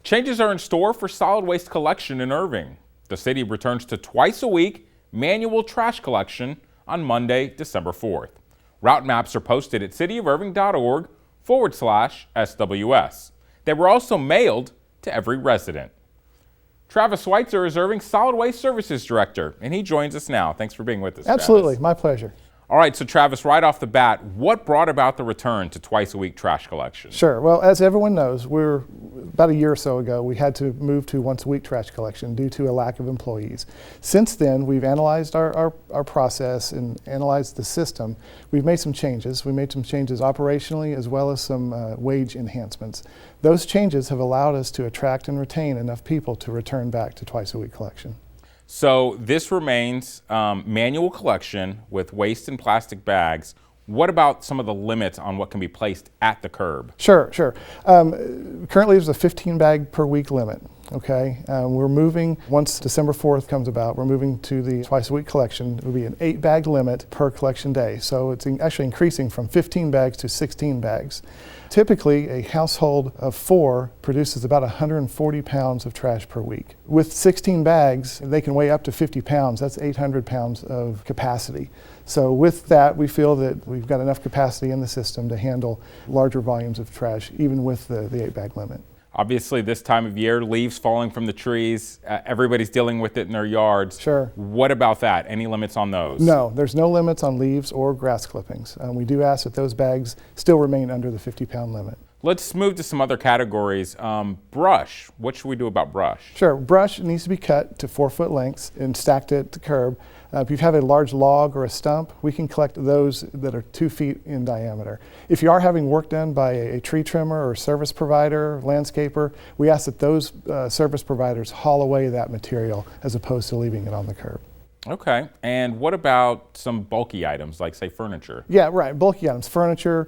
Changes are in store for solid waste collection in Irving. The city returns to twice a week manual trash collection on Monday, December 4th. Route maps are posted at cityofirving.org/SWS. They were also mailed to every resident. Travis Schweitzer is Irving's Solid Waste Services Director, and he joins us now. Thanks for being with us, Absolutely, Travis. my pleasure. All right, so Travis, right off the bat, what brought about the return to twice-a-week trash collection? Sure. Well, as everyone knows, about a year or so ago, we had to move to once-a-week trash collection due to a lack of employees. Since then, we've analyzed our process and analyzed the system. We've made some changes. We made some changes operationally as well as some wage enhancements. Those changes have allowed us to attract and retain enough people to return back to twice-a-week collection. So this remains manual collection with waste and plastic bags. What about some of the limits on what can be placed at the curb? Sure. Currently there's a 15 bag per week limit. Okay, we're moving, once December 4th comes about, we're moving to the twice a week collection. It will be an 8 bag limit per collection day. So it's actually increasing from 15 bags to 16 bags. Typically, a household of 4 produces about 140 pounds of trash per week. With 16 bags, they can weigh up to 50 pounds. That's 800 pounds of capacity. So with that, we feel that we've got enough capacity in the system to handle larger volumes of trash, even with the 8 bag limit. Obviously, this time of year, leaves falling from the trees, everybody's dealing with it in their yards. Sure. What about that? Any limits on those? No, there's no limits on leaves or grass clippings. We do ask that those bags still remain under the 50-pound limit. Let's move to some other categories. Brush. What should we do about brush? Sure. Brush needs to be cut to 4-foot lengths and stacked at the curb. If you have a large log or a stump, we can collect those that are 2 feet in diameter. If you are having work done by a tree trimmer or service provider, landscaper, we ask that those service providers haul away that material as opposed to leaving it on the curb. Okay, and what about some bulky items like, say, furniture? Yeah, right, bulky items, furniture,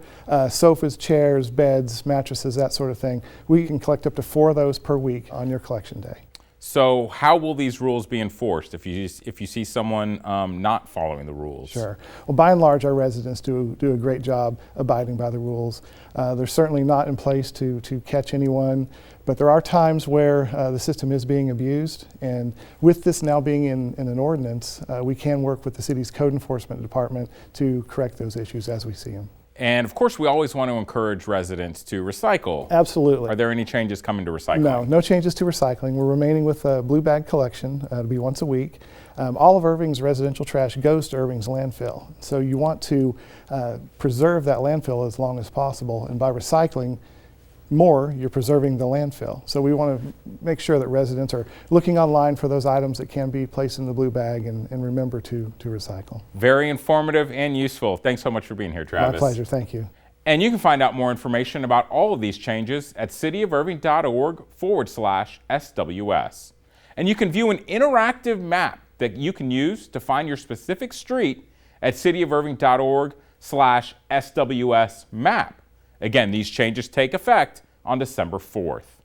sofas, chairs, beds, mattresses, that sort of thing. We can collect up to 4 of those per week on your collection day. So how will these rules be enforced if you see someone not following the rules? Sure. Well, by and large, our residents do a great job abiding by the rules. They're certainly not in place to catch anyone, but there are times where the system is being abused, and with this now being in an ordinance, we can work with the city's code enforcement department to correct those issues as we see them. And of course, we always want to encourage residents to recycle. Absolutely. Are there any changes coming to recycling? No changes to recycling. We're remaining with a blue bag collection. It'll be once a week. All of Irving's residential trash goes to Irving's landfill. So you want to preserve that landfill as long as possible. And by recycling more, you're preserving the landfill. So we want to make sure that residents are looking online for those items that can be placed in the blue bag and remember to recycle. Very informative and useful. Thanks so much for being here, Travis. My pleasure, thank you. And you can find out more information about all of these changes at cityofirving.org/SWS. And you can view an interactive map that you can use to find your specific street at cityofirving.org/SWS map. Again, these changes take effect on December 4th.